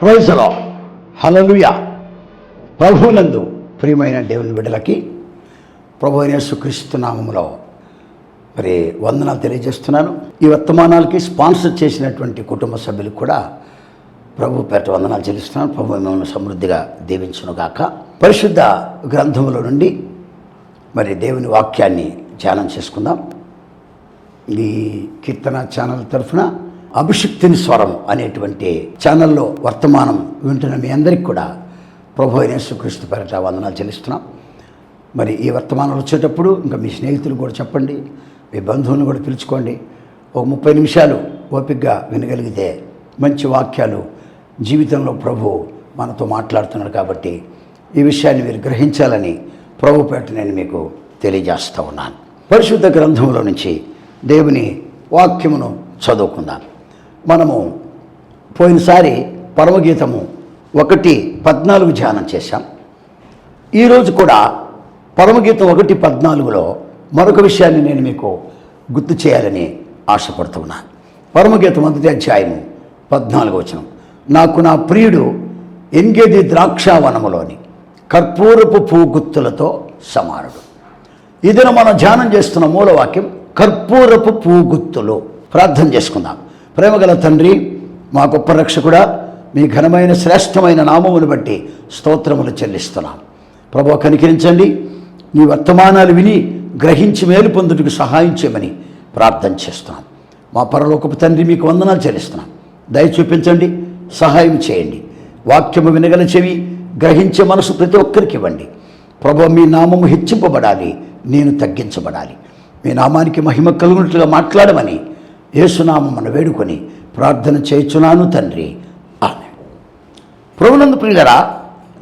Praise the lord. హల్లెలూయా. ప్రభువునందు ప్రియమైన దేవుని బిడ్డలకి ప్రభు అయిన యేసుక్రీస్తు నామములో మరి వందనాలు తెలియజేస్తున్నాను. ఈ వర్తమానాలకి స్పాన్సర్ చేసినటువంటి కుటుంబ సభ్యులకు కూడా ప్రభు పేరిట వందనాలు చెల్లిస్తున్నాను. ప్రభు మిమ్మల్ని సమృద్ధిగా దీవించునుగాక. పరిశుద్ధ గ్రంథముల నుండి మరి దేవుని వాక్యాన్ని ధ్యానం చేసుకుందాం. ఈ కీర్తన ఛానల్ తరఫున అభిషిక్తిని స్వరం అనేటువంటి ఛానల్లో వర్తమానం వింటున్న మీ అందరికీ కూడా ప్రభు అయిన యేసుక్రీస్తు పేరిట వందనాలు చెల్లిస్తున్నాం. మరి ఈ వర్తమానం వచ్చేటప్పుడు ఇంకా మీ స్నేహితులు కూడా చెప్పండి, మీ బంధువులను కూడా పిలుచుకోండి. ఒక 30 నిమిషాలు ఓపికగా వినగలిగితే మంచి వాక్యాలు జీవితంలో ప్రభు మనతో మాట్లాడుతున్నాడు. కాబట్టి ఈ విషయాన్ని మీరు గ్రహించాలని ప్రభు పేరిట నేను మీకు తెలియజేస్తూ ఉన్నాను. పరిశుద్ధ గ్రంథంలో నుంచి దేవుని వాక్యమును చదువుకుందాం. మనము పోయినసారి పరమగీతము 1:14 ధ్యానం చేశాం. ఈరోజు కూడా పరమగీతం 1:14లో మరొక విషయాన్ని నేను మీకు గుర్తు చేయాలని ఆశపడుతున్నాను. పరమగీతం 1వ అధ్యాయము 14వ వచనం. నాకు నా ప్రియుడు ఎంగేది ద్రాక్షావనములోని కర్పూరపు పూగుత్తులతో సమానుడు. ఇదిన మనం ధ్యానం చేస్తున్న మూలవాక్యం కర్పూరపు పూగుత్తులు. ప్రార్థన చేసుకుందాం. ప్రేమగల తండ్రి, మా గొప్ప రక్షకుడా, మీ ఘనమైన శ్రేష్టమైన నామమును బట్టి స్తోత్రములు చెల్లిస్తున్నాం. ప్రభువా, కనికరించండి. నీ వర్తమానాలు విని గ్రహించి మేలు పొందుటకు సహాయం చేయమని ప్రార్థన చేస్తున్నాం. మా పరలోకపు తండ్రి, మీకు వందనాలు చెల్లిస్తున్నాం. దయ చూపించండి, సహాయం చేయండి. వాక్యము వినగల చెవి, గ్రహించే మనసు ప్రతి ఒక్కరికి ఇవ్వండి. ప్రభువా, మీ నామము హెచ్చింపబడాలి, నేను తగ్గించబడాలి. మీ నామానికి మహిమ కలుగునట్లుగా మాట్లాడమని యేసునామమును వేడుకొని ప్రార్థన చేయుచున్నాను తండ్రి, ఆమేన్. ప్రభునందు ప్రియులారా,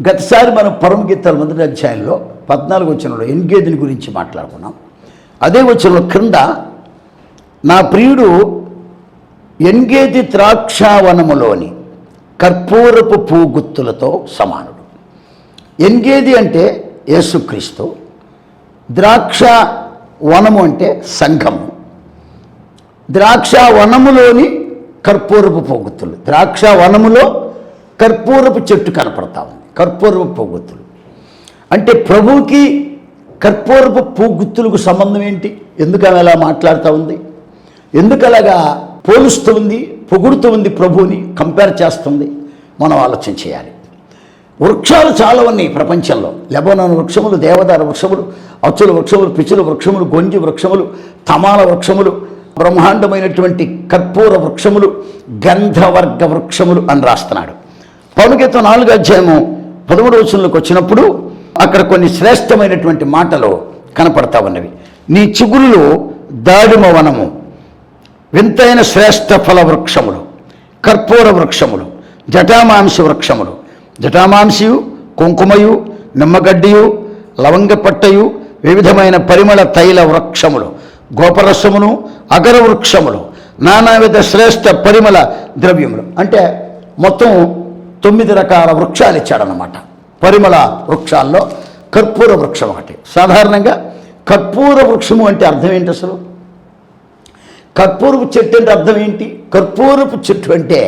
గతసారి మనం పరమగీతాల 1వ అధ్యాయంలో 14వ వచనంలో ఎంగేదిని గురించి మాట్లాడుకున్నాం. అదే వచనంలో క్రింద నా ప్రియుడు ఎంగేది ద్రాక్షావనములోని కర్పూరపు పూగుత్తులతో సమానుడు. ఎంగేది అంటే యేసుక్రీస్తు, ద్రాక్ష వనము అంటే సంఘము. ద్రాక్షావనములోని కర్పూరపు పోగుత్తులు. ద్రాక్షావనములో కర్పూరపు చెట్టు కనపడతా ఉంది. కర్పూరపు పోగుత్తులు అంటే ప్రభువుకి కర్పూరపు పోగుత్తులకు సంబంధం ఏంటి? ఎందుకు ఆమె అలా మాట్లాడుతూ ఉంది? ఎందుకు అలాగా పోలుస్తూ ఉంది, పొగుడుతూ ఉంది, ప్రభువుని కంపేర్ చేస్తుంది? మనం ఆలోచన చేయాలి. వృక్షాలు చాలా ఉన్నాయి ప్రపంచంలో. లెబనాన్ వృక్షములు, దేవదారు వృక్షములు, అచ్చుల వృక్షములు, పిచ్చుల వృక్షములు, గొంజి వృక్షములు, తమాల వృక్షములు, బ్రహ్మాండమైనటువంటి కర్పూర వృక్షములు, గంధవర్గ వృక్షములు అని రాస్తున్నాడు. పరమగీతం 4వ అధ్యాయము 13వ వచనంలోకి వచ్చినప్పుడు అక్కడ కొన్ని శ్రేష్టమైనటువంటి మాటలు కనపడతా ఉన్నవి. నీ చిగురులు దాడిమ వనము, వింతైన శ్రేష్ఠ ఫల వృక్షములు, కర్పూర వృక్షములు, జటామాంసి వృక్షములు. జటామాంసియు, కుంకుమయు, నిమ్మగడ్డియు, లవంగపట్టయు, వివిధమైన పరిమళ తైల వృక్షములు, గోపరసమును, అగర వృక్షములు, నానావిధ శ్రేష్ఠ పరిమళ ద్రవ్యములు. అంటే మొత్తం 9 రకాల వృక్షాలు ఇచ్చాడనమాట. పరిమళ వృక్షాల్లో కర్పూర వృక్షం ఒకటి. సాధారణంగా కర్పూర వృక్షము అంటే అర్థం ఏంటి? అసలు కర్పూరపు చెట్టు అంటే అర్థం ఏంటి? కర్పూరపు చెట్టు అంటే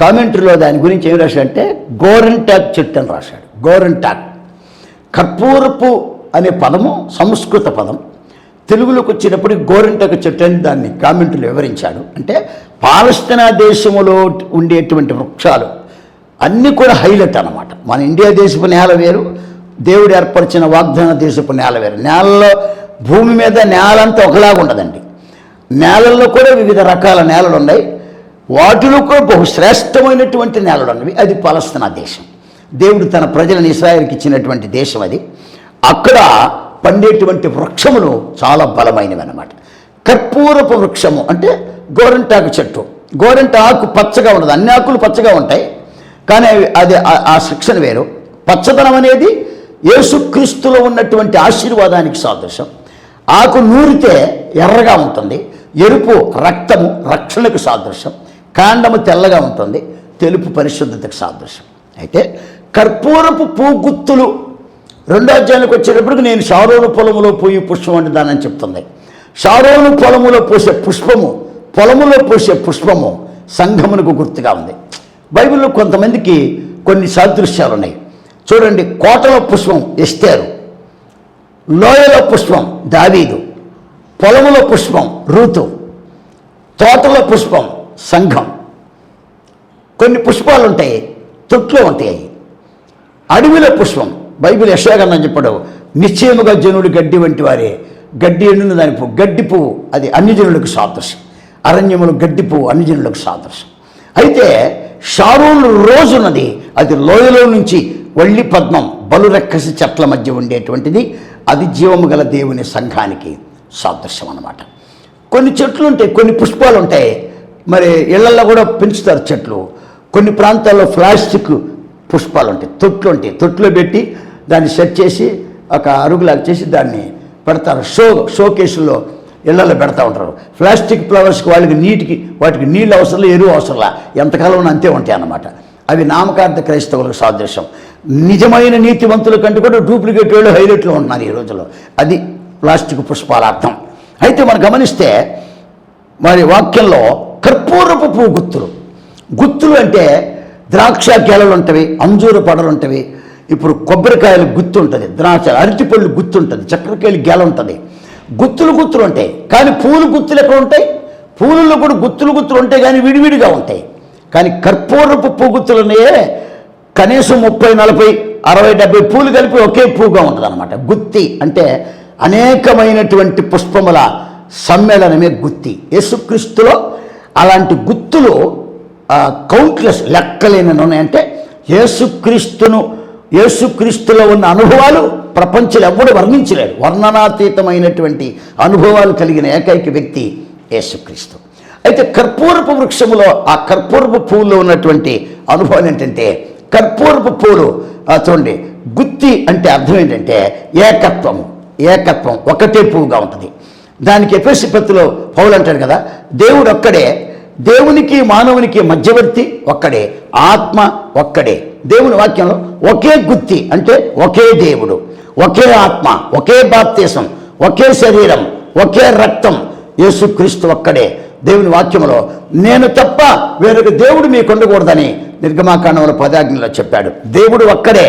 కామెంటరీలో దాని గురించి ఏం రాశాడంటే గోరెంటాక్ చెట్టు అని రాశాడు. గోరెంటాక్. కర్పూరపు అనే పదము సంస్కృత పదం. తెలుగులోకి వచ్చేటప్పటికి గోరెంటాకు చెట్టు అని దాన్ని కామెంటరీలో వివరించాడు. అంటే పాలస్తీనా దేశంలో ఉండేటువంటి వృక్షాలు అన్నీ కూడా హైలైట్ అన్నమాట. మన ఇండియా దేశపు నేల వేరు, దేవుడు ఏర్పరిచిన వాగ్దాన దేశపు నేల వేరు. నేలలో భూమి మీద నేలంతా ఒకలాగా ఉండదండి. నేలల్లో కూడా వివిధ రకాల నేలలు ఉన్నాయి. వాటిలో కూడా బహు శ్రేష్టమైనటువంటి నేలలు ఉన్నవి. అది పాలస్తీనా దేశం. దేవుడు తన ప్రజలను ఇశ్రాయేలుకి ఇచ్చినటువంటి దేశం అది. అక్కడ పండేటువంటి వృక్షములు చాలా బలమైనవి అన్నమాట. కర్పూరపు వృక్షము అంటే గోరెంటాకు చెట్టు. గోరెంటాకు పచ్చగా ఉండదు, అన్ని ఆకులు పచ్చగా ఉంటాయి, కానీ అది ఆ శిక్షణ వేరు. పచ్చదనం అనేది యేసుక్రీస్తులో ఉన్నటువంటి ఆశీర్వాదానికి సాదృశ్యం. ఆకు నూరితే ఎర్రగా ఉంటుంది, ఎరుపు రక్తము రక్షణకు సాదృశ్యం, కాండము తెల్లగా ఉంటుంది, తెలుపు పరిశుద్ధతకు సాదృశ్యం. అయితే కర్పూరపు పూగుత్తులు 2వ అధ్యాయానికి వచ్చేటప్పటికి నేను షారోను పొలములో పోయి పుష్పం అంటే దానని చెప్తుంది. షారోను పొలములో పోసే పుష్పము, పొలములో పోసే పుష్పము సంఘమునకు గుర్తుగా ఉంది. బైబిల్లో కొంతమందికి కొన్ని సాదృశ్యాలు ఉన్నాయి. చూడండి, కోటలో పుష్పం ఎస్తేరు, లోయలో పుష్పం దావీదు, పొలములో పుష్పం సంఘం. కొన్ని పుష్పాలు ఉంటాయి, కోటలో పుష్పం ఎస్తేరు, లోయలో పుష్పం దావీదు, పొలములో పుష్పం రూతు, తోటలో పుష్పం సంఘం. కొన్ని పుష్పాలు ఉంటాయి, తొట్లో ఉంటాయి. అడవిలో పుష్పం, బైబిల్ యెషయా గ్రంథం చెప్పాడు, నిశ్చయముగా జనుడు గడ్డి వంటి వారే, గడ్డి ఎండును దాని పువ్వు, గడ్డి పువ్వు అది అన్ని జనులకు సాదృశ్యం. అరణ్యములు గడ్డి పువ్వు అన్ని జనులకు సాదృశ్యం. అయితే షారోను రోజున్నది, అది లోయలో నుంచి వల్లి పద్మం బలురెక్కసి చెట్ల మధ్య ఉండేటువంటిది, అది జీవము గల దేవుని సంఘానికి సాదృశ్యం అన్నమాట. కొన్ని చెట్లు ఉంటాయి, కొన్ని పుష్పాలు ఉంటాయి, మరి ఇళ్లలో కూడా పెంచుతారు చెట్లు. కొన్ని ప్రాంతాల్లో ప్లాస్టిక్ పుష్పాలు ఉంటాయి, తొట్లు ఉంటాయి, తొట్లో పెట్టి దాన్ని సెట్ చేసి ఒక అరుగులాగా చేసి దాన్ని పెడతారు. షోకేసుల్లో ఇళ్లలో పెడతా ఉంటారు. ప్లాస్టిక్ ఫ్లవర్స్కి వాటికి నీళ్ళు అవసరం, ఎరువు అవసరంలా, ఎంతకాలం అంతే ఉంటాయి అన్నమాట. అవి నామకార్థ క్రైస్తవులకు సాదృశ్యం. నిజమైన నీతివంతుల కంటే కూడా డూప్లికేట్ వాళ్ళు హైలైట్లో ఉంటున్నారు ఈ రోజుల్లో. అది ప్లాస్టిక్ పుష్పాల అర్థం. అయితే మనం గమనిస్తే మరి వాక్యంలో కర్పూరపు పువ్వు గుత్తులు అంటే ద్రాక్ష గెలలు ఉంటవి, అంజూరు పడలు ఉంటవి, ఇప్పుడు కొబ్బరికాయలు గుత్తు ఉంటుంది, ద్రాక్ష అరటిపళ్ళు గుత్తు ఉంటుంది, చక్కెరకాయలు గెల ఉంటుంది, గుత్తులు ఉంటాయి. కానీ పూలు గుత్తులు ఎక్కడ ఉంటాయి? పూలలో కూడా గుత్తులు ఉంటాయి, కానీ విడివిడిగా ఉంటాయి. కానీ కర్పూరపు పువ్వు గుత్తులున్నాయే కనీసం 30, 40, 60, 70 పూలు కలిపి ఒకే పువ్వుగా ఉంటుంది అన్నమాట. గుత్తి అంటే అనేకమైనటువంటి పుష్పముల సమ్మేళనమే గుత్తి. యేసుక్రీస్తులో అలాంటి గుత్తులు కౌంట్లెస్, లెక్కలేని ఉన్నాయంటే యేసుక్రీస్తులో ఉన్న అనుభవాలు ప్రపంచంలో ఎవడు వర్ణించలేడు. వర్ణనాతీతమైనటువంటి అనుభవాలు కలిగిన ఏకైక వ్యక్తి యేసుక్రీస్తు. అయితే కర్పూరపు వృక్షములో ఆ కర్పూరపు పువ్వులో ఉన్నటువంటి అనుభవం ఏంటంటే, కర్పూరపు పువ్వులు చూడండి, గుత్తి అంటే అర్థం ఏంటంటే ఏకత్వం, ఒకటే పువ్వుగా ఉంటుంది. దానికి ఎఫెసీ పత్రికలో పౌలు అంటాడు కదా, దేవుడు ఒక్కడే, దేవునికి మానవునికి మధ్యవర్తి ఒక్కడే, ఆత్మ ఒక్కడే. దేవుని వాక్యంలో ఒకే గుత్తి అంటే ఒకే దేవుడు, ఒకే ఆత్మ, ఒకే బాప్తీసం, ఒకే శరీరం, ఒకే రక్తం, యేసుక్రీస్తు ఒక్కడే. దేవుని వాక్యంలో నేను తప్ప వేరొక దేవుడు మీకు ఉండకూడదని నిర్గమాకాండంలో 10 ఆజ్ఞల్లో చెప్పాడు. దేవుడు ఒక్కడే.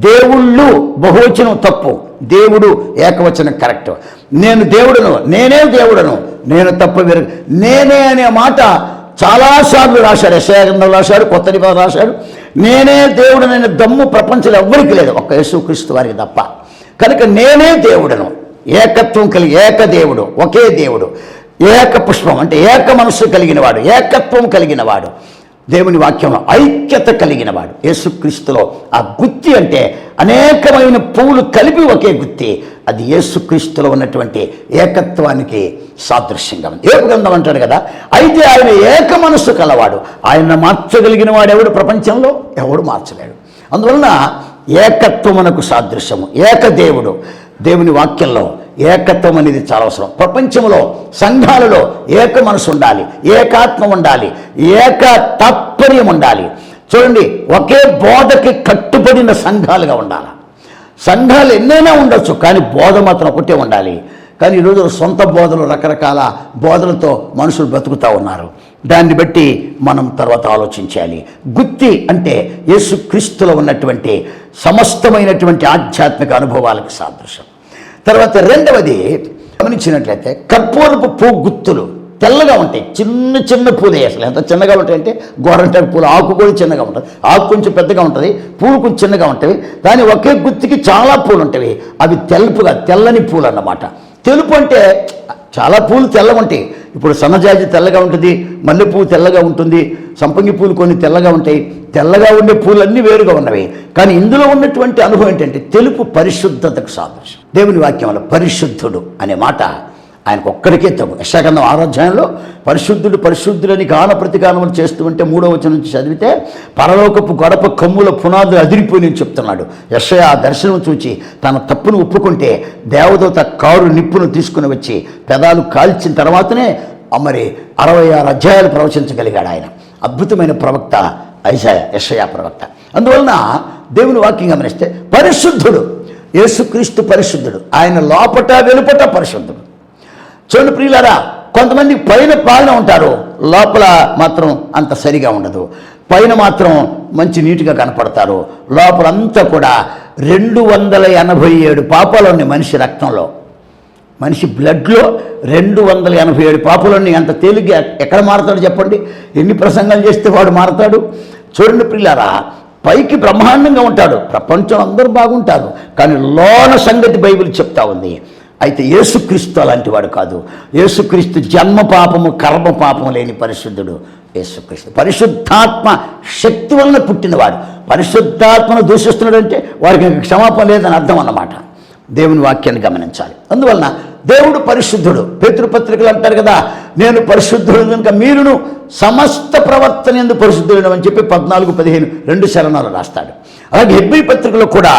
దేవుళ్ళు బహువచనం తప్పు, దేవుడు ఏకవచనం కరెక్ట్. నేను దేవుడును, నేనే దేవుడను, నేను తప్ప వేరు, నేనే అనే మాట చాలాసార్లు రాశాడు. యెషయా గ్రంథంలో రాశాడు, కొత్త నిబంధనలో రాశాడు. నేనే దేవుడనైన దమ్ము ప్రపంచంలో ఎవ్వరికి లేదు, ఒక్క యేసుక్రీస్తు వారికి తప్ప. కనుక నేనే దేవుడను, ఏకత్వం కలిగి, ఏకదేవుడు, ఒకే దేవుడు, ఏక పుష్పం అంటే ఏక మనస్సు కలిగిన వాడు, ఏకత్వం కలిగిన వాడు, దేవుని వాక్యంలో ఐక్యత కలిగిన వాడు. యేసుక్రీస్తులో ఆ గుత్తి అంటే అనేకమైన పువ్వులు కలిపి ఒకే గుత్తి, అది యేసుక్రీస్తులో ఉన్నటువంటి ఏకత్వానికి సాదృశ్యంగా ఉంది. ఏపు గ్రంథం అంటాడు కదా, అయితే ఆయన ఏక మనస్సు కలవాడు, ఆయన మార్చగలిగిన వాడు ఎవడు ప్రపంచంలో? ఎవడు మార్చలేడు. అందువలన ఏకత్వమునకు సాదృశ్యము, ఏకదేవుడు. దేవుని వాక్యంలో ఏకత్వం అనేది చాలా అవసరం. ప్రపంచంలో సంఘాలలో ఏక మనసు ఉండాలి, ఏకాత్మ ఉండాలి, ఏక తాత్పర్యం ఉండాలి. చూడండి, ఒకే బోధకి కట్టుబడిన సంఘాలుగా ఉండాలి. సంఘాలు ఎన్నైనా ఉండొచ్చు, కానీ బోధ మాత్రం ఒకటే ఉండాలి. కానీ ఈరోజు సొంత బోధలు, రకరకాల బోధలతో మనుషులు బ్రతుకుతూ ఉన్నారు. దాన్ని బట్టి మనం తర్వాత ఆలోచించాలి. గుత్తి అంటే యేసుక్రీస్తులో ఉన్నటువంటి సమస్తమైనటువంటి ఆధ్యాత్మిక అనుభవాలకు సాదృశ్యం. తర్వాత రెండవది గమనించినట్లయితే కర్పూరపు పువ్వు గుత్తులు తెల్లగా ఉంటాయి, చిన్న పూలే. అసలు ఎంత చిన్నగా ఉంటాయంటే గోరంటాకు పూలు, ఆకు కూడా చిన్నగా ఉంటుంది, ఆకు కొంచెం పెద్దగా ఉంటుంది, పూలు కొంచెం చిన్నగా ఉంటాయి. కానీ ఒకే గుత్తికి చాలా పూలు ఉంటాయి, అవి తెల్లని పూలు అన్నమాట. తెలుపు అంటే చాలా పూలు తెల్లగా ఉంటాయి. ఇప్పుడు సన్నజాజి తెల్లగా ఉంటుంది, మల్లెపూలు తెల్లగా ఉంటుంది, సంపంగి పూలు కొన్ని తెల్లగా ఉంటాయి. తెల్లగా ఉండే పూలన్నీ వేరుగా ఉన్నవి. కానీ ఇందులో ఉన్నటువంటి అనుభవం ఏంటంటే తెలుపు పరిశుద్ధతకు సాదృశ్యం. దేవుని వాక్యంలో పరిశుద్ధుడు అనే మాట ఆయనకు ఒక్కడికే తగు. యెషయా గ్రంథం 6వ అధ్యాయంలో పరిశుద్ధులని గాన ప్రతిగానములు చేస్తూ ఉంటే 3వ వచనం నుంచి చదివితే పరలోకపు గడప కమ్ముల పునాదులు అదిరిపోయి చెప్తున్నాడు. యెషయా ఆ దర్శనం చూచి తన తప్పును ఒప్పుకుంటే దేవదూత కారు నిప్పును తీసుకుని వచ్చి పెదాలు కాల్చిన తర్వాతనే మరి 66 అధ్యాయాలు ప్రవచించగలిగాడు ఆయన. అద్భుతమైన ప్రవక్త యెషయా ప్రవక్త. అందువలన దేవుని వాక్యం గమనిస్తే పరిశుద్ధుడు, యేసుక్రీస్తు పరిశుద్ధుడు, ఆయన లోపట వెలుపట పరిశుద్ధుడు. చూడండి ప్రియులారా, కొంతమంది పైన ఉంటారు, లోపల మాత్రం అంత సరిగా ఉండదు. పైన మాత్రం మంచి నీట్గా కనపడతారు, లోపలంతా కూడా 287 పాపాలు ఉన్నాయి మనిషి రక్తంలో. మనిషి బ్లడ్లో 287 పాపాలు ఉన్నాయి. అంత తేలిగ్గా ఎక్కడ మారతాడు చెప్పండి? ఎన్ని ప్రసంగాలు చేస్తే వాడు మారతాడు? చూడండి ప్రియులారా, పైకి బ్రహ్మాండంగా ఉంటాడు, ప్రపంచం అందరూ బాగుంటారు, కానీ లోన సంగతి బైబిల్ చెప్తా ఉంది. అయితే యేసుక్రీస్తు అలాంటి వాడు కాదు. యేసుక్రీస్తు జన్మ పాపము కర్మ పాపము లేని పరిశుద్ధుడు. యేసుక్రీస్తు పరిశుద్ధాత్మ శక్తి వలన పుట్టినవాడు. పరిశుద్ధాత్మను దూషిస్తున్నాడంటే వాడికి క్షమాపణ లేదని అర్థం అన్నమాట. దేవుని వాక్యాన్ని గమనించాలి. అందువలన దేవుడు పరిశుద్ధుడు. పేతురుపత్రికలు అంటారు కదా, నేను పరిశుద్ధుడు కనుక మీరును సమస్త ప్రవర్తన యందు పరిశుద్ధుడు అని చెప్పి 14-15 2 శరణాలు రాస్తాడు. అలాగే హెబ్రీ పత్రికలో కూడా,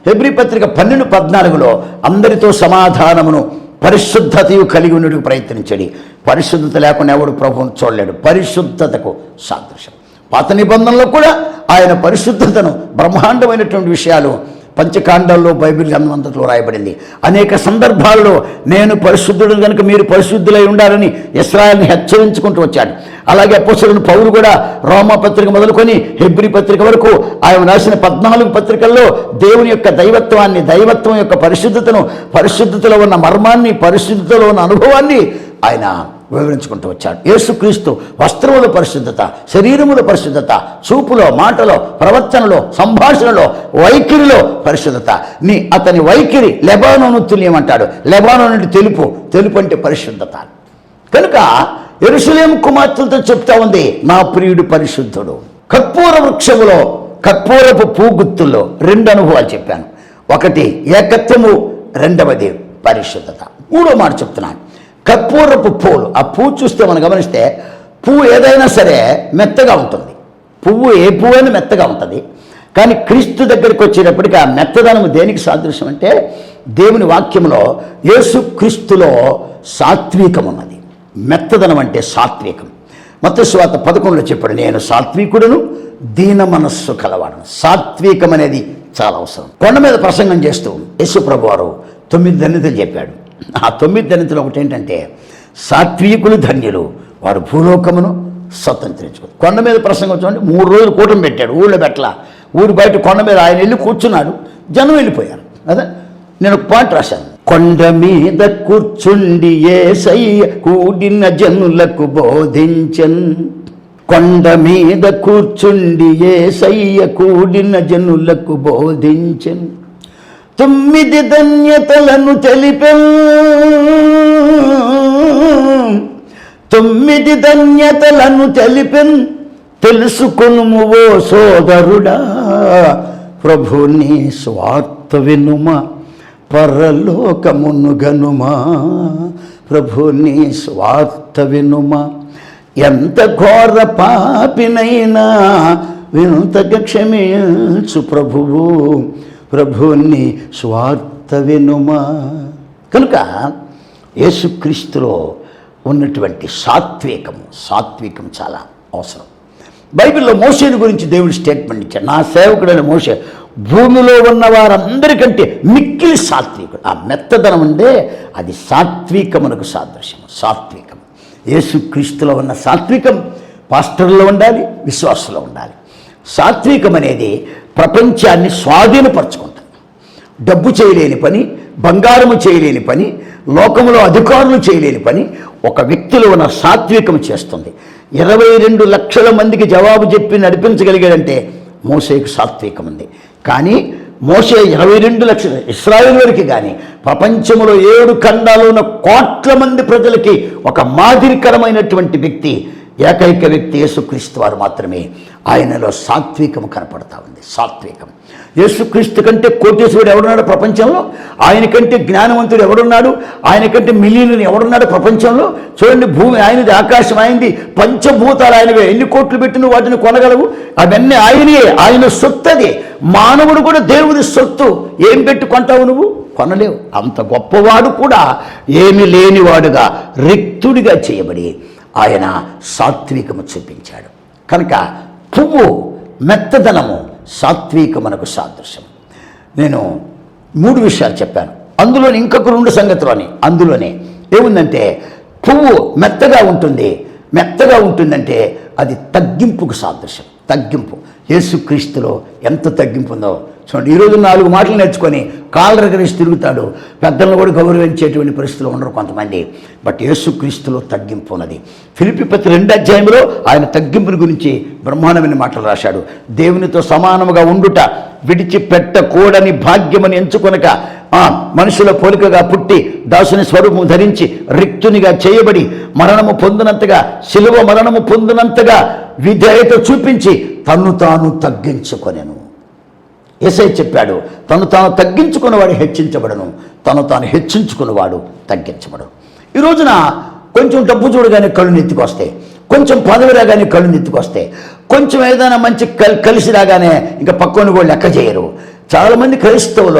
హెబ్రీ పత్రిక 12-14లో అందరితో సమాధానమును పరిశుద్ధతయు కలిగి ఉండడానికి ప్రయత్నించడి. పరిశుద్ధత లేకుండా ఎవడు ప్రభువును చూడలేడు. పరిశుద్ధతకు సాదృశ్యం. పాత నిబంధనలో కూడా ఆయన పరిశుద్ధతను, బ్రహ్మాండమైనటువంటి విషయాలు పంచకాండాల్లో బైబిల్ గ్రంథంలో రాయబడింది. అనేక సందర్భాల్లో నేను పరిశుద్ధుడు కనుక మీరు పరిశుద్ధులై ఉండాలని ఇశ్రాయేలుని హెచ్చరించుకుంటూ వచ్చాడు. అలాగే అపోస్తలుడైన పౌలు కూడా రోమా పత్రిక మొదలుకొని హెబ్రీ పత్రిక వరకు ఆయన రాసిన 14 పత్రికల్లో దేవుని యొక్క దైవత్వాన్ని, దైవత్వం యొక్క పరిశుద్ధతను, పరిశుద్ధతలో ఉన్న మర్మాన్ని, పరిశుద్ధతలో ఉన్న అనుభవాన్ని ఆయన వివరించుకుంటూ వచ్చాడు. యేసుక్రీస్తు వస్త్రముల పరిశుద్ధత, శరీరముల పరిశుద్ధత, చూపులో, మాటలో, ప్రవర్తనలో, సంభాషణలో, వైఖరిలో పరిశుద్ధత. అతని వైఖరి లెబానోను తుల్యమంటాడు. లెబానోను అంటే తెలుపు, తెలుపు అంటే పరిశుద్ధత. కనుక యెరూషలేము కుమార్తెలతో చెప్తా ఉంది, నా ప్రియుడు పరిశుద్ధుడు. కర్పూర వృక్షములో, కర్పూరపు పూగుత్తుల్లో 2 అనుభవాలు చెప్పాను. ఒకటి ఏకత్వము, రెండవది పరిశుద్ధత. 3వ మాట చెప్తున్నాను, కర్పూరపు పూలు. ఆ పువ్వు చూస్తే మనం గమనిస్తే, పువ్వు ఏదైనా సరే మెత్తగా ఉంటుంది. పువ్వు ఏ పువ్వు అయినా మెత్తగా ఉంటుంది. కానీ క్రీస్తు దగ్గరికి వచ్చేటప్పటికి ఆ మెత్తదనం దేనికి సాదృశ్యం అంటే, దేవుని వాక్యంలో యేసుక్రీస్తులో సాత్వికం ఉన్నది. మెత్తదనం అంటే సాత్వికం. మత్తయి సువార్త 11లో చెప్పాడు, నేను సాత్వికుడును, దీన మనస్సు కలవాడను. సాత్వికం అనేది చాలా అవసరం. కొండ మీద ప్రసంగం చేస్తూ యేసు ప్రభు వారు 9 ధన్యతలు చెప్పాడు. ఆ 9 ధన్యతలు ఒకటి ఏంటంటే, సాత్వికులు ధన్యులు, వారు భూలోకమును స్వతంత్రించుకో. కొండ మీద ప్రసంగం చూడండి, 3 రోజులు కూటమి పెట్టాడు. ఊళ్ళో పెట్టలా, ఊరి బయట కొండ మీద ఆయన వెళ్ళి కూర్చున్నాడు, జనం వెళ్ళిపోయారు. అదే నేను ఒక పాట రాశాను, కొండ మీద కూర్చుండి యేసయ్య కూడిన జనులకు బోధించన్. కొండ మీద కూర్చుండి యేసయ్య కూడిన జనులకు బోధించన్. 9 ధన్యతలను తెలిపెన్. 9 ధన్యతలను తెలిపెన్. తెలుసుకొనుము ఓ సోదరుడా, ప్రభుని స్వార్థ వినుమా, పరలోకమును గనుమా. ప్రభుని స్వార్థ వినుమా, ఎంత ఘోర పాపినైనా వినుతగా క్షమించు ప్రభువు. ప్రభుని స్వార్థ వినుమా. కనుక యేసుక్రీస్తులో ఉన్నటువంటి సాత్వికం చాలా అవసరం. బైబిల్లో మోషేని గురించి దేవుడు స్టేట్మెంట్ ఇచ్చాడు, నా సేవకుడైన మోషే భూమిలో ఉన్న వారందరికంటే మిక్కిలి సాత్వికుడు. ఆ మెత్తదనం ఉండే అది సాత్వికమునకు సాదృశ్యం. సాత్వికం, యేసుక్రీస్తులో ఉన్న సాత్వికం పాస్టర్లో ఉండాలి, విశ్వాసంలో ఉండాలి. సాత్వికం అనేది ప్రపంచాన్ని స్వాధీనపరచుకుంటుంది. డబ్బు చేయలేని పని, బంగారము చేయలేని పని, లోకములో అధికారులు చేయలేని పని ఒక వ్యక్తిలో ఉన్న సాత్వికం చేస్తుంది. 22 లక్షల మందికి జవాబు చెప్పి నడిపించగలిగాడంటే మోషేకు సాత్వికం ఉంది. కానీ మోషే 22 లక్షల ఇశ్రాయేలు వారికి కానీ ప్రపంచంలో 7 ఖండాల్లో ఉన్న కోట్ల మంది ప్రజలకి ఒక మాదిరికరమైనటువంటి వ్యక్తి, ఏకైక వ్యక్తి యేసుక్రీస్తు వారు మాత్రమే. ఆయనలో సాత్వికం కనపడతా ఉంది. సాత్వికం. యేసుక్రీస్తు కంటే కోటేశ్వరుడు ఎవడున్నాడు ప్రపంచంలో? ఆయన కంటే జ్ఞానవంతుడు ఎవడున్నాడు? ఆయన కంటే మిలియన్ ఎవడున్నాడు ప్రపంచంలో? చూడండి, భూమి ఆయనది, ఆకాశం ఆయనది, పంచభూతాలు ఆయనవే. ఎన్ని కోట్లు పెట్టి నువ్వు వాటిని కొనగలవు? అవన్నీ ఆయనే, ఆయన సొత్తు అది. మానవుడు కూడా దేవుని సొత్తు. ఏం పెట్టి కొంటావు నువ్వు? కొనలేవు. అంత గొప్పవాడు కూడా ఏమి లేనివాడుగా రిక్తుడిగా చేయబడి ఆయన సాత్వికము చూపించాడు. కనుక పువ్వు, మెత్తదనము సాత్వికమునకు సాదృశ్యం. నేను 3 విషయాలు చెప్పాను. అందులోని ఇంకొక 2 సంగతులని అందులోనే ఏముందంటే, పువ్వు మెత్తగా ఉంటుంది. మెత్తగా ఉంటుందంటే అది తగ్గింపుకు సాదృశ్యం. తగ్గింపు యేసుక్రీస్తులో ఎంత తగ్గింపు ఉందో చూడండి. ఈరోజు 4 మాటలు నేర్చుకొని కాళ్ళు రగరేసి తిరుగుతాడు. పెద్దలను కూడా గౌరవించేటువంటి పరిస్థితులు ఉండరు కొంతమంది. బట్ యేసుక్రీస్తులో తగ్గింపు ఉన్నది. ఫిలిప్పీ పత్రిక 2వ అధ్యాయంలో ఆయన తగ్గింపుని గురించి బ్రహ్మాండమైన మాటలు రాశాడు. దేవునితో సమానముగా ఉండుట విడిచిపెట్టకూడని భాగ్యమని ఎంచుకొనక మనుషుల పోలికగా పుట్టి దాసుని స్వరూపము ధరించి రిక్తునిగా చేయబడి మరణము పొందినంతగా, శిలువ మరణము పొందినంతగా విధేయత చూపించి తన్ను తాను తగ్గించుకొనెను. యేసయ్య చెప్పాడు, తను తాను తగ్గించుకున్నవాడు హెచ్చించబడను, తను తాను హెచ్చించుకున్నవాడు తగ్గించబడను. ఈ రోజున కొంచెం డబ్బు చూడగానే కళ్ళు నెత్తికొస్తాయి, కొంచెం పదవి రాగానే కళ్ళు నెత్తికొస్తాయి, కొంచెం ఏదైనా మంచి కలిసి రాగానే ఇంకా పక్కన కూడా లెక్క చేయరు. చాలామంది క్రైస్తవులు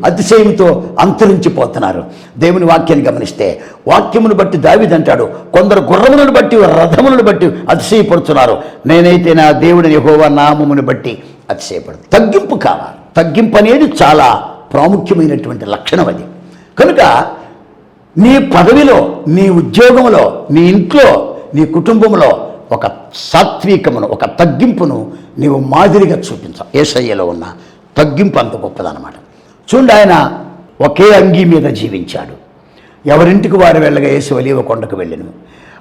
అతిశయంతో అంతరించిపోతున్నారు. దేవుని వాక్యాన్ని గమనిస్తే వాక్యమును బట్టి దావీదు అంటాడు, కొందరు గుర్రములను బట్టి రథములను బట్టి అతిశయపడుతున్నారు, నేనైతే నా దేవుని యెహోవా నామమును బట్టి అతిశయపడు. తగ్గింపు కావాలి. తగ్గింపు అనేది చాలా ప్రాముఖ్యమైనటువంటి లక్షణం అది. కనుక నీ పదవిలో, నీ ఉద్యోగంలో, నీ ఇంట్లో, నీ కుటుంబంలో ఒక సాత్వికమును, ఒక తగ్గింపును నీవు మాదిరిగా చూపించావు. యేసయ్యలో ఉన్న తగ్గింపు అంత గొప్పదన్నమాట. చూడండి, ఆయన ఒకే అంగీ మీద జీవించాడు. ఎవరింటికి వారు వెళ్ళగా యేసు ఒలీవ కొండకు వెళ్ళిను.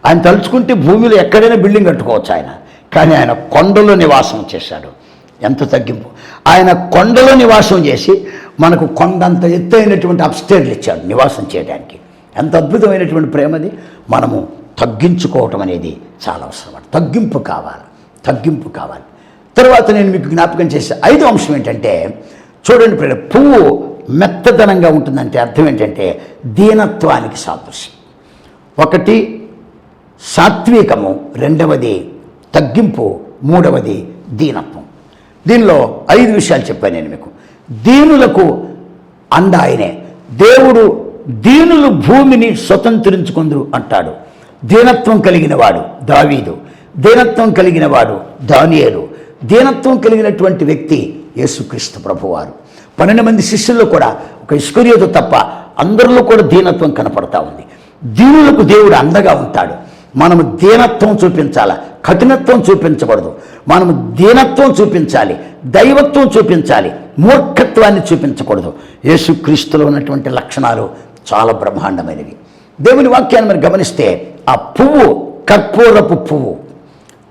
ఆయన తలుచుకుంటే భూమిలో ఎక్కడైనా బిల్డింగ్ కట్టుకోవచ్చు ఆయన, కానీ ఆయన కొండలో నివాసం చేశాడు. ఎంత తగ్గింపు! ఆయన కొండలో నివాసం చేసి మనకు కొండంత ఎత్తైనటువంటి అప్స్టేర్లు ఇచ్చాడు నివాసం చేయడానికి. ఎంత అద్భుతమైనటువంటి ప్రేమది! మనము తగ్గించుకోవటం అనేది చాలా అవసరం. తగ్గింపు కావాలి, తగ్గింపు కావాలి. తర్వాత నేను మీకు జ్ఞాపకం చేసే 5వ అంశం ఏంటంటే, చూడండి ప్రియులు, పువ్వు మెత్తదనంగా ఉంటుందంటే అర్థం ఏంటంటే దీనత్వానికి సాదృశ్యం. 1 సాత్వికము, 2వది తగ్గింపు, 3వది దీనత్వం. దీనిలో 5 విషయాలు చెప్పాను నేను మీకు. దీనులకు అండ ఆయనే. దేవుడు దీనులు భూమిని స్వతంత్రించుకుందరు అంటాడు. దీనత్వం కలిగిన వాడు దావీదు, దీనత్వం కలిగిన వాడు దానియేలు, దీనత్వం కలిగినటువంటి వ్యక్తి యేసుక్రీస్తు ప్రభువారు. 12 మంది శిష్యుల్లో కూడా ఒక ఇస్కరియోతు తప్ప అందరిలో కూడా దీనత్వం కనపడతా ఉంది. దీనులకు దేవుడు అండగా ఉంటాడు. మనము దీనత్వం చూపించాలి, కఠినత్వం చూపించకూడదు. మనము దీనత్వం చూపించాలి, దైవత్వం చూపించాలి, మూర్ఖత్వాన్ని చూపించకూడదు. యేసుక్రీస్తులో ఉన్నటువంటి లక్షణాలు చాలా బ్రహ్మాండమైనవి. దేవుని వాక్యాన్ని మనం గమనిస్తే ఆ పువ్వు కర్పూరపు పువ్వు,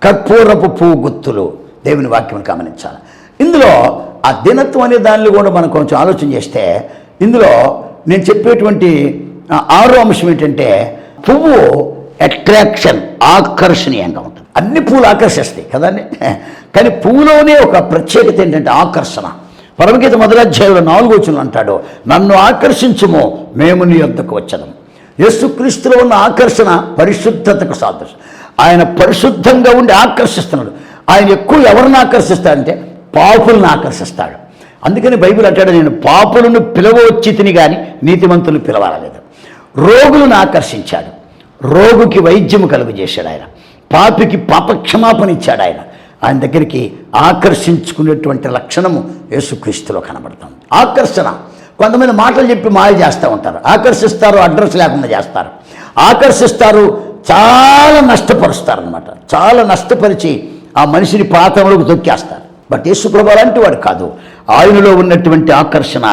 కర్పూరపు పువ్వు గుర్తులు దేవుని వాక్యం గమనించాలి. ఇందులో ఆ దీనత్వం అనే దానిలో కూడా మనం కొంచెం ఆలోచన చేస్తే ఇందులో నేను చెప్పేటువంటి 6వ అంశం ఏంటంటే పువ్వు అట్రాక్షన్, ఆకర్షణీయంగా ఉంటుంది. అన్ని పూలు ఆకర్షిస్తాయి కదండి, కానీ పువ్వులోనే ఒక ప్రత్యేకత ఏంటంటే ఆకర్షణ. పరమగీత 1వ అధ్యాయంలో 4వ వచనం అంటాడు, నన్ను ఆకర్షించుము, మేము నీ యొద్దకు వచ్చదము. యేసుక్రీస్తులో ఉన్న ఆకర్షణ పరిశుద్ధతకు సాదృశ్యం. ఆయన పరిశుద్ధంగా ఉండి ఆకర్షిస్తున్నాడు. ఆయన ఎక్కువ ఎవరిని ఆకర్షిస్తాడంటే పాపులను ఆకర్షిస్తాడు. అందుకని బైబిల్ అంటాడు, నేను పాపులను పిలవచ్చి తిని కానీ నీతిమంతులు పిలవాలలేదు. రోగులను ఆకర్షించాడు, రోగుకి వైద్యము కలుగజేశాడు ఆయన, పాపికి పాపక్షమాపణ ఇచ్చాడు ఆయన. ఆయన దగ్గరికి ఆకర్షించుకునేటువంటి లక్షణము యేసుక్రీస్తులో కనబడుతుంది. ఆకర్షణ. కొంతమంది మాటలు చెప్పి మాయ చేస్తూ ఉంటారు, ఆకర్షిస్తారు, అడ్రస్ లేకుండా చేస్తారు, ఆకర్షిస్తారు, చాలా నష్టపరుస్తారు అనమాట. చాలా నష్టపరిచి ఆ మనిషిని పాతంలోకి తొక్కేస్తారు. బట్ యేసుప్రభు అలాంటి వాడు కాదు. ఆయనలో ఉన్నటువంటి ఆకర్షణ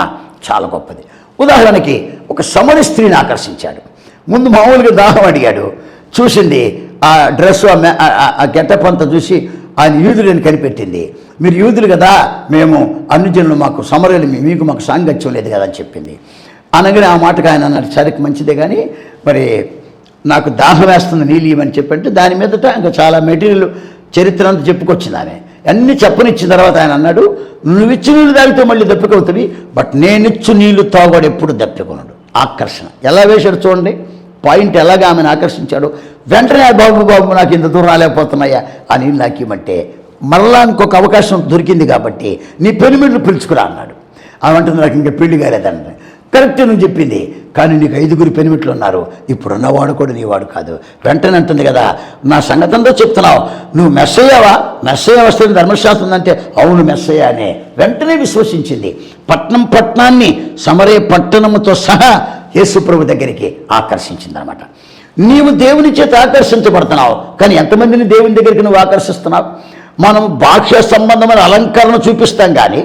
చాలా గొప్పది. ఉదాహరణకి ఒక సమరి స్త్రీని ఆకర్షించాడు. ముందు మామూలుగా దాహం అడిగాడు, చూసింది ఆ డ్రెస్, ఆ గెటప్ అంతా చూసి ఆయన యూదులని కనిపెట్టింది. మీరు యూదులు కదా, మేము అన్ని జనులు, మాకు సమరలు, మీకు మాకు సాంగత్యం లేదు కదా అని చెప్పింది. అనగానే ఆ మాటకు ఆయన అన్నాడు, సరికి మంచిదే కానీ మరి నాకు దాహం వేస్తుంది, నీళ్ళు ఇవ్వని చెప్పంటే దాని మీదట ఇంకా చాలా మెటీరియల్ చరిత్ర అంతా చెప్పుకొచ్చింది ఆమె. అన్నీ చెప్పనిచ్చిన తర్వాత ఆయన అన్నాడు, నువ్వు ఇచ్చి నీళ్ళు తాగితే మళ్ళీ దప్పికవుతుంది, బట్ నేనిచ్చు నీళ్లు తాగాడు ఎప్పుడు దప్పికొన్నాడు. ఆకర్షణ ఎలా వేశాడు చూడండి, పాయింట్ ఎలాగా ఆమెను ఆకర్షించాడు. వెంటనే బాబు నాకు ఇంత దూరం రాలేకపోతున్నాయా ఆ నీళ్ళు నాకు ఇవ్వమంటే మరలా ఇంకొక అవకాశం దొరికింది కాబట్టి నీ పెనిమిట్లు పిలుచుకురా అన్నాడు. ఆమె అంటుంది, నాకు ఇంకా పెళ్లి కాలేదండి. కరెక్టే నువ్వు చెప్పింది, కానీ నీకు 5 పెనిమిట్లు ఉన్నారు, ఇప్పుడున్నవాడు కూడా నీవాడు కాదు. వెంటనే అంటుంది కదా, నా సంగతి అంతా చెప్తున్నావు, నువ్వు మెస్సయ్యావా, మెస్సయ్య వస్తుంది ధర్మశాస్త్రం అంటే అవును మెస్సయ్య అనే వెంటనే విశ్వసించింది. పట్టణాన్ని సమరే పట్టణముతో సహా యేసుప్రభు దగ్గరికి ఆకర్షించింది అనమాట. నీవు దేవుని చేత ఆకర్షించబడుతున్నావు, కానీ ఎంతమందిని దేవుని దగ్గరికి నువ్వు ఆకర్షిస్తున్నావు? మనం బాహ్య సంబంధమైన అలంకరణ చూపిస్తాం, కానీ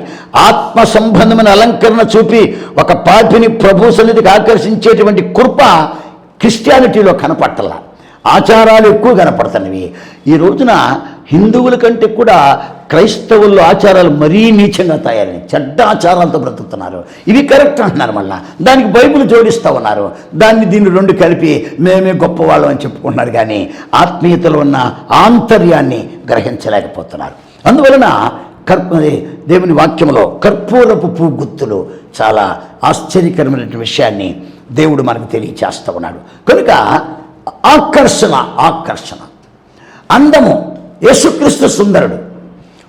ఆత్మ సంబంధమైన అలంకరణ చూపి ఒక పాపిని ప్రభు సన్నిధికి ఆకర్షించేటువంటి కృప క్రిస్టియానిటీలో కనపట్టలా. ఆచారాలు ఎక్కువ కనపడుతున్నవి. ఈ రోజున హిందువుల కంటే కూడా క్రైస్తవుల్లో ఆచారాలు మరీ నీచంగా తయారని చెడ్డ ఆచారాలతో బ్రతుకుతున్నారు. ఇవి కరెక్ట్ అంటున్నారు, మళ్ళా దానికి బైబిల్ జోడిస్తూ ఉన్నారు. దీన్ని రెండు కలిపి మేమే గొప్పవాళ్ళం అని చెప్పుకుంటున్నారు, కానీ ఆత్మీయతలో ఉన్న ఆంతర్యాన్ని గ్రహించలేకపోతున్నారు. అందువలన దేవుని వాక్యంలో కర్పూరపు పువ్వు గుర్తులు చాలా ఆశ్చర్యకరమైన విషయాన్ని దేవుడు మనకు తెలియచేస్తూ ఉన్నాడు. కనుక ఆకర్షణ, అందము. యేసుక్రీస్తు సుందరుడు.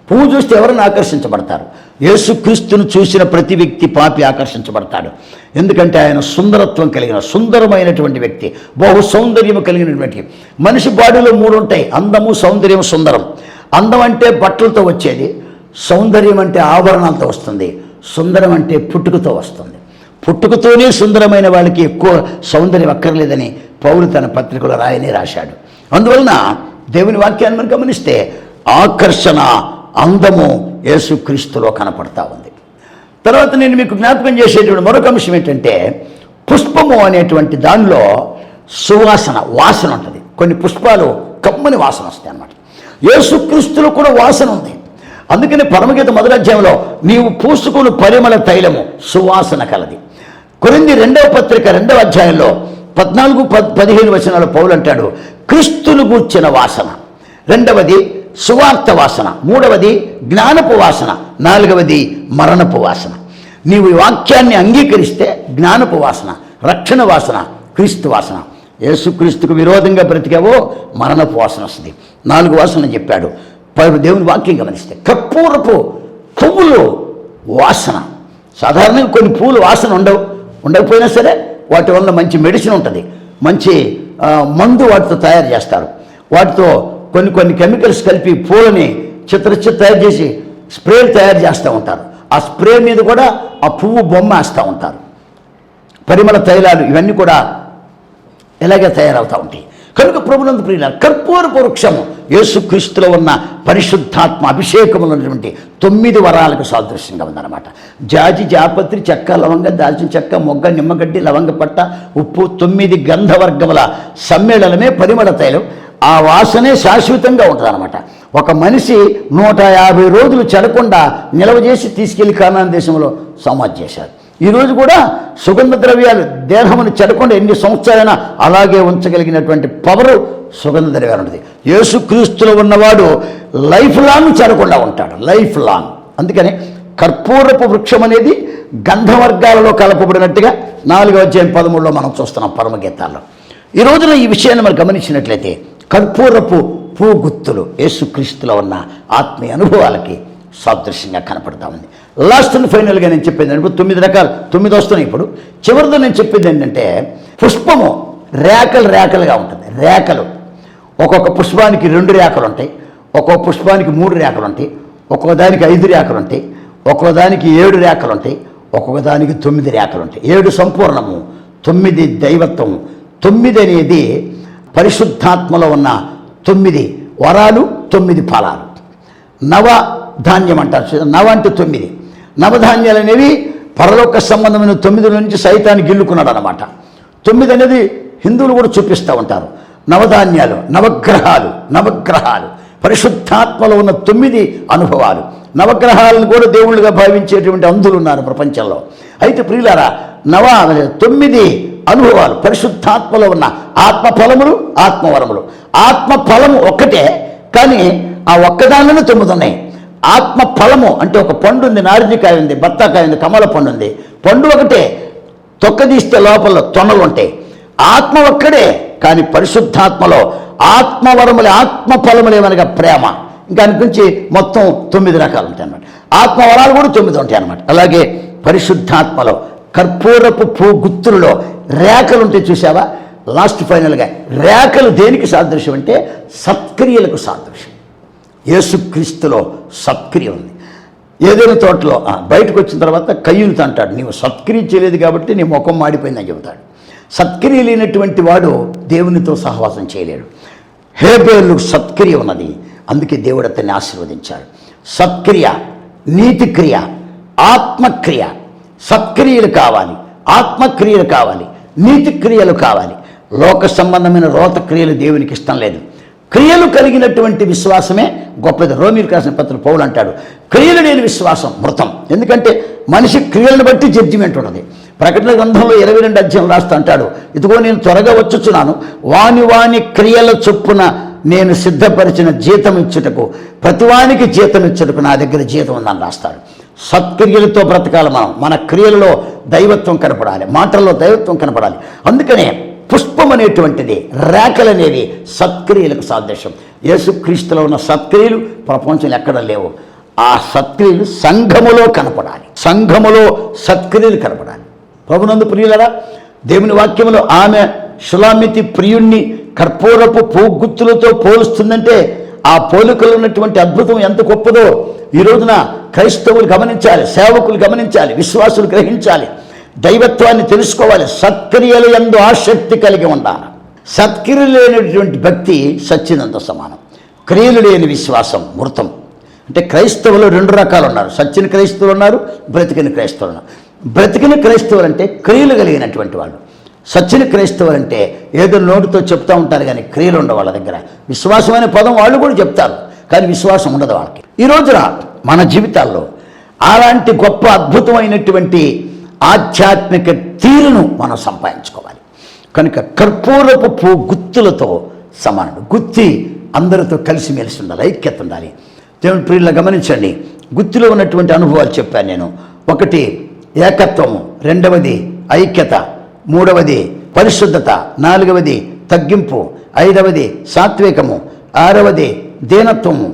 పువ్వు చూస్తే ఎవరైనా ఆకర్షించబడతారు. యేసుక్రీస్తును చూసిన ప్రతి వ్యక్తి పాపి ఆకర్షించబడతాడు. ఎందుకంటే ఆయన సుందరత్వం కలిగిన సుందరమైనటువంటి వ్యక్తి, బహు సౌందర్యము కలిగినటువంటి. మనిషి బాడీలో 3 ఉంటాయి: అందము, సౌందర్యం, సుందరం. అందం అంటే బట్టలతో వచ్చేది, సౌందర్యం అంటే ఆభరణాలతో వస్తుంది, సుందరం అంటే పుట్టుకతో వస్తుంది. పుట్టుకతోనే సుందరమైన వాళ్ళకి ఎక్కువ సౌందర్యం అక్కర్లేదని పౌలు తన పత్రికలో రాశాడు. అందువలన దేవుని వాక్యాన్ని మనం గమనిస్తే ఆకర్షణ, అందము యేసుక్రీస్తులో కనపడతా ఉంది. తర్వాత నేను మీకు జ్ఞాపకం చేసేటువంటి మరొక అంశం ఏంటంటే, పుష్పము అనేటువంటి దానిలో వాసన ఉంటుంది. కొన్ని పుష్పాలు కమ్మని వాసన వస్తాయి అన్నమాట. యేసుక్రీస్తులో కూడా వాసన ఉంది. అందుకని పరమగీత 1వ అధ్యాయంలో నీవు పూసుకుని పరిమళ తైలము సువాసన కలది. కొరింథీ 2వ పత్రిక 2వ అధ్యాయంలో 14-15 వచనాలు పౌలు అంటాడు, క్రీస్తును గూర్చిన వాసన. 2వది సువార్త వాసన, 3వది జ్ఞానపు వాసన, 4వది మరణపు వాసన. నీవు ఈ వాక్యాన్ని అంగీకరిస్తే జ్ఞానపు వాసన, రక్షణ వాసన, క్రీస్తు వాసన. యేసుక్రీస్తుకు విరోధంగా బ్రతికావో మరణపు వాసన వస్తుంది. 4 వాసనలు చెప్పాడు దేవుని వాక్యం గమనిస్తే. కర్పూరపు పువ్వులు వాసన. సాధారణంగా కొన్ని పువ్వులు వాసన ఉండకపోయినా సరే వాటి వల్ల మంచి మెడిసిన్ ఉంటుంది, మంచి మందు వాటితో తయారు చేస్తారు. వాటితో కొన్ని కెమికల్స్ కలిపి పూలని చిత్ర తయారు చేసి స్ప్రేలు తయారు చేస్తూ ఉంటారు. ఆ స్ప్రే మీద కూడా ఆ పువ్వు బొమ్మ వేస్తూ ఉంటారు. పరిమళ తైలాలు ఇవన్నీ కూడా ఇలాగే తయారవుతూ ఉంటాయి. కనుక ప్రభునందు ప్రియులారా, కర్పూరపు వృక్షము యేసుక్రీస్తులో ఉన్న పరిశుద్ధాత్మ అభిషేకములు ఉన్నటువంటి 9 వరాలకు సాదృశ్యంగా ఉందన్నమాట. జాజి, జాపత్రి, చెక్క, లవంగ, దాల్చిన చెక్క, మొగ్గ, నిమ్మగడ్డి, లవంగ పట్ట, ఉప్పు, 9 గంధవర్గముల సమ్మేళనమే పరిమళ తైలం. ఆ వాసనే శాశ్వతంగా ఉంటుంది అన్నమాట. ఒక మనిషి 150 రోజులు చెడకుండా నిల్వ చేసి తీసుకెళ్లి కానాన్ దేశంలో సమాధి చేశారు. ఈరోజు కూడా సుగంధ ద్రవ్యాలు దేహమును చెడకుండా ఎన్ని సంవత్సరాలైనా అలాగే ఉంచగలిగినటువంటి పవరు సుగంధ ద్రవ్యాలు ఉంటుంది. యేసుక్రీస్తులో ఉన్నవాడు లైఫ్ లాంగ్ చెడకుండా ఉంటాడు, లైఫ్ లాంగ్. అందుకని కర్పూరపు వృక్షం అనేది గంధవర్గాలలో కలపబడినట్టుగా 4వ అధ్యాయం 13లో మనం చూస్తున్నాం పరమగీతాల్లో. ఈ రోజున ఈ విషయాన్ని మనం గమనించినట్లయితే కర్పూరపు పువ్వు గుర్తులు యేసుక్రీస్తులో ఉన్న ఆత్మీయ అనుభవాలకి సాదృశ్యంగా కనపడతా ఉంది. లాస్ట్ అండ్ ఫైనల్గా నేను చెప్పింది అంటే 9 రకాలు, 9 వస్తున్నాయి. ఇప్పుడు చివరితో నేను చెప్పింది ఏంటంటే, పుష్పము రేఖలుగా ఉంటుంది. రేఖలు, ఒక్కొక్క పుష్పానికి 2 రేఖలు ఉంటాయి, ఒక్కొక్క పుష్పానికి 3 రేఖలు ఉంటాయి, ఒక్కొక్క దానికి 5 రేఖలు ఉంటాయి, ఒక్కొక్క దానికి 7 రేఖలు ఉంటాయి, ఒక్కొక్క దానికి 9 రేఖలు ఉంటాయి. 7 సంపూర్ణము, 9 దైవత్వము. 9 అనేది పరిశుద్ధాత్మలో ఉన్న 9 వరాలు, 9 ఫలాలు. నవధాన్యం అంటారు. నవ అంటే 9. నవధాన్యాలు అనేవి పరలోక సంబంధమైన 9 నుంచి సైతాన్ని గిల్లుకున్నాడు అన్నమాట. 9 అనేది హిందువులు కూడా చూపిస్తూ ఉంటారు. నవధాన్యాలు, నవగ్రహాలు పరిశుద్ధాత్మలో ఉన్న 9 అనుభవాలు. నవగ్రహాలను కూడా దేవుళ్ళుగా భావించేటువంటి అంధులు ఉన్నారు ప్రపంచంలో. అయితే ప్రియులారా, 9 అనుభవాలు పరిశుద్ధాత్మలో ఉన్న ఆత్మఫలములు, ఆత్మవరములు. ఆత్మఫలము ఒక్కటే, కానీ ఆ ఒక్కదానిలోనే 9 ఉన్నాయి. ఆత్మ ఫలము అంటే ఒక పండు ఉంది, నారింజకాయ ఉంది, బత్తాకాయ ఉంది, కమల పండు ఉంది. పండు ఒకటే, తొక్కదీస్తే లోపల తొనలు ఉంటాయి. ఆత్మ ఒక్కడే, కానీ పరిశుద్ధాత్మలో ఆత్మవరములే, ఆత్మ ఫలములు ఏమనగా ప్రేమ, ఇంకా అనిపించి మొత్తం 9 రకాలు ఉంటాయి అన్నమాట. ఆత్మవరాలు కూడా 9 ఉంటాయి అన్నమాట. అలాగే పరిశుద్ధాత్మలో కర్పూరపు పువ్వు గుత్తులలో రేఖలు ఉంటాయి, చూసావా? లాస్ట్ ఫైనల్గా రేఖలు దేనికి సాదృశ్యం అంటే సత్క్రియలకు సాదృశ్యం. యేసుక్రీస్తులో సత్క్రియ ఉంది. ఏదైనా తోటలో బయటకు వచ్చిన తర్వాత కయ్యూనితో అంటాడు, నీవు సత్క్రియ చేయలేదు కాబట్టి నీ ముఖం మాడిపోయిందని చెబుతాడు. సత్క్రియ లేనటువంటి వాడు దేవునితో సహవాసం చేయలేడు. హేబేలు సత్క్రియ ఉన్నది, అందుకే దేవుడు అతన్ని ఆశీర్వదించాడు. సత్క్రియ, నీతి క్రియ, ఆత్మక్రియ. సత్క్రియలు కావాలి, ఆత్మక్రియలు కావాలి, నీతి క్రియలు కావాలి. లోక సంబంధమైన రోత క్రియలు దేవునికి ఇష్టం లేదు. క్రియలు కలిగినటువంటి విశ్వాసమే గొప్పది. రోమీయులకు రాసిన పత్రిక పౌలు అంటాడు, క్రియలు లేని విశ్వాసం మృతం. ఎందుకంటే మనిషి క్రియలను బట్టి జడ్జిమెంట్ ఉన్నది. ప్రకటన గ్రంథంలో 22 అధ్యాయం రాస్తూ అంటాడు, ఇదిగో నేను త్వరగా వచ్చుచున్నాను, వాని క్రియల చొప్పున నేను సిద్ధపరిచిన జీతం ఇచ్చుటకు, ప్రతివానికి జీతం ఇచ్చుటకు నా దగ్గర జీతం ఉందని రాస్తాడు. సత్క్రియలతో బ్రతకాలి మనం. మన క్రియలలో దైవత్వం కనపడాలి, మాటల్లో దైవత్వం కనపడాలి. అందుకనే పుష్పం అనేటువంటిది, రేఖలనేవి సత్క్రియలకు సాదృశ్యం. యేసుక్రీస్తులో ఉన్న సత్క్రియలు ప్రపంచంలో ఎక్కడ లేవు. ఆ సత్క్రియలు సంఘములో కనపడాలి, సంఘములో సత్క్రియలు కనపడాలి. ప్రభునందు ప్రియులరా, దేవుని వాక్యములో ఆమె షులామితి ప్రియుణ్ణి కర్పూరపు పూగుత్తులతో పోలుస్తుందంటే ఆ పోలికలు ఉన్నటువంటి అద్భుతం ఎంత గొప్పదో ఈ రోజున క్రైస్తవులు గమనించాలి, సేవకులు గమనించాలి, విశ్వాసులు గ్రహించాలి, దైవత్వాన్ని తెలుసుకోవాలి. సత్క్రియలు యందు ఆసక్తి కలిగి ఉండాలి. సత్క్రియలు లేనటువంటి భక్తి సచ్చినంత సమానం. క్రియలు లేని విశ్వాసం మృతం. అంటే క్రైస్తవులు 2 రకాలు ఉన్నారు. సచ్చిన క్రైస్తవులు ఉన్నారు, బ్రతికిన క్రైస్తవులు ఉన్నారు. బ్రతికిన క్రైస్తవులు అంటే క్రియలు కలిగినటువంటి వాళ్ళు. సచ్చిన క్రైస్తవులు అంటే ఏదో నోటితో చెప్తూ ఉంటారు కానీ క్రియలు ఉండవు వాళ్ళ దగ్గర. విశ్వాసం అనే పదం వాళ్ళు కూడా చెప్తారు కానీ విశ్వాసం ఉండదు వాళ్ళకి. ఈ రోజున మన జీవితాల్లో అలాంటి గొప్ప అద్భుతమైనటువంటి ఆధ్యాత్మిక తీరును మనం సంపాదించుకోవాలి. కనుక కర్పూరపు పూ గుత్తులతో సమానం. గుత్తి అందరితో కలిసిమెలిసి ఉండాలి, ఐక్యత ఉండాలి. దేవుని ప్రియుల గమనించండి, గుత్తిలో ఉన్నటువంటి అనుభవాలు చెప్పాను నేను. 1 ఏకత్వము, 2వది ఐక్యత, 3వది పరిశుద్ధత, 4వది తగ్గింపు, 5వది సాత్వికము, 6వది దీనత్వము,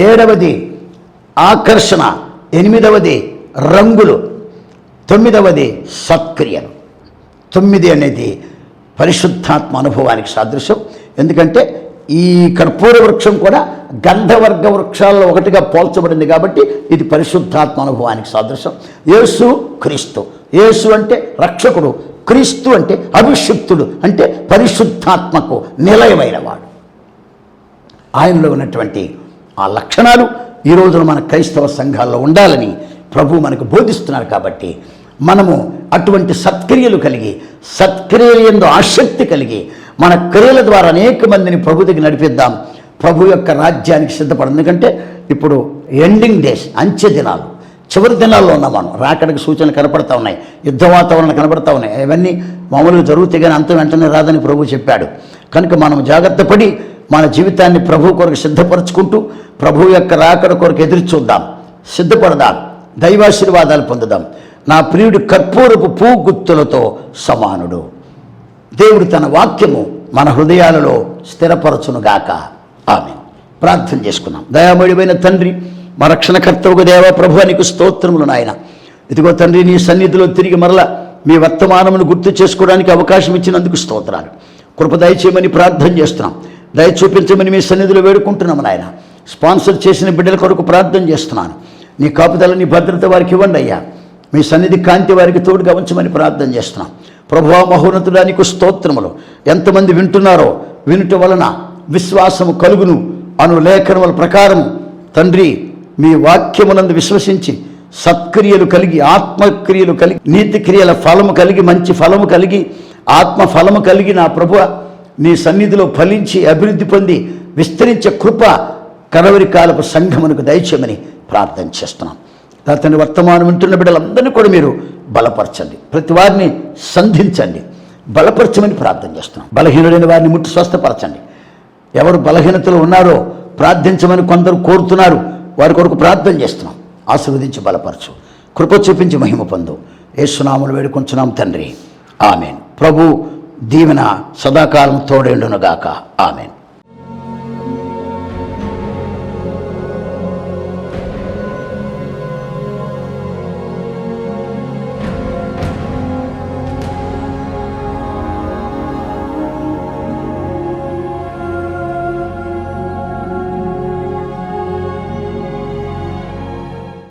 7వది ఆకర్షణ, 8వది రంగులు, 9వది సత్క్రియలు. 9 అనేది పరిశుద్ధాత్మ అనుభవానికి సాదృశ్యం. ఎందుకంటే ఈ కర్పూర వృక్షం కూడా గంధవర్గ వృక్షాల్లో ఒకటిగా పోల్చబడింది కాబట్టి ఇది పరిశుద్ధాత్మ అనుభవానికి సాదృశ్యం. యేసు క్రీస్తు. యేసు అంటే రక్షకుడు, క్రీస్తు అంటే అభిషిక్తుడు, అంటే పరిశుద్ధాత్మకు నిలయమైన వాడు. ఆయనలో ఉన్నటువంటి ఆ లక్షణాలు ఈ రోజున మన క్రైస్తవ సంఘాల్లో ఉండాలని ప్రభు మనకు బోధిస్తున్నారు. కాబట్టి మనము అటువంటి సత్క్రియలు కలిగి, సత్క్రియలు యందు ఆసక్తి కలిగి మన క్రియల ద్వారా అనేక మందిని ప్రభు దగ్గర నడిపిద్దాం. ప్రభు యొక్క రాజ్యానికి సిద్ధపడదు. ఎందుకంటే ఇప్పుడు ఎండింగ్ డేస్, అంచె దినాలు, చివరి దినాల్లో ఉన్నాం మనం. రాకడికి సూచనలు కనపడతా ఉన్నాయి, యుద్ధ వాతావరణం కనపడతా ఉన్నాయి. ఇవన్నీ మామూలుగా జరుగుతాయి కానీ అంత వెంటనే రాదని ప్రభు చెప్పాడు. కనుక మనం జాగ్రత్త పడి మన జీవితాన్ని ప్రభు కొరకు సిద్ధపరచుకుంటూ ప్రభు యొక్క రాకడ కొరకు ఎదురు చూద్దాం, సిద్ధపడదాం, దైవాశీర్వాదాలు పొందుదాం. నా ప్రియుడు కర్పూరపు పూ గుత్తులతో సమానుడు. దేవుడు తన వాక్యము మన హృదయాలలో స్థిరపరచునుగాక. ఆమేన్. ప్రార్థన చేసుకున్నాం. దయామయుడైన తండ్రి, మా రక్షణకర్తవుగా దేవా ప్రభు నీకు స్తోత్రములు నాయన. ఇదిగో తండ్రి, నీ సన్నిధిలో తిరిగి మరల మీ వర్తమానమును గుర్తు చేసుకోవడానికి అవకాశం ఇచ్చినందుకు స్తోత్రాలు. కృప దయచేయమని ప్రార్థన చేస్తున్నాం. దయ చూపించమని మీ సన్నిధిలో వేడుకుంటున్నాము నాయన. స్పాన్సర్ చేసిన బిడ్డల కొరకు ప్రార్థన చేస్తున్నాను. నీ కాపుదల, నీ భద్రత వారికి ఇవ్వండి అయ్యా. మీ సన్నిధి కాంతి వారికి తోడుగా ఉంచమని ప్రార్థన చేస్తున్నాం. ప్రభువా మహోన్నతుడా నీకు స్తోత్రములు. ఎంతమంది వింటున్నారో వినుట వలన విశ్వాసము కలుగును అను లేఖనముల ప్రకారం తండ్రి, మీ వాక్యమునందు విశ్వసించి సత్క్రియలు కలిగి, ఆత్మక్రియలు కలిగి, నీతి క్రియల ఫలము కలిగి, మంచి ఫలము కలిగి, ఆత్మ ఫలము కలిగి నా ప్రభువ నీ సన్నిధిలో ఫలించి అభివృద్ధి పొంది విస్తరించే కృప కడవరి కాలపు సంఘమునకు దయచేయమని ప్రార్థన చేస్తున్నాం. తండ్రి, వర్తమానం వింటున్న బిడ్డలందరినీ కూడా మీరు బలపరచండి, ప్రతి వారిని సంధించండి, బలపరచమని ప్రార్థన చేస్తున్నాం. బలహీనుడైన వారిని ముట్టి స్వస్థపరచండి. ఎవరు బలహీనతలు ఉన్నారో ప్రార్థించమని కొందరు కోరుతున్నారు, వారి కొరకు ప్రార్థన చేస్తున్నాం. ఆశీర్వదించి బలపరచు, కృప చూపించి మహిమ పొందు. యేసునామములో వేడుకొంచున్నాం తండ్రి. ఆమెన్. ప్రభు దీవెన సదాకాలం తోడేండునుగాక. ఆమెన్.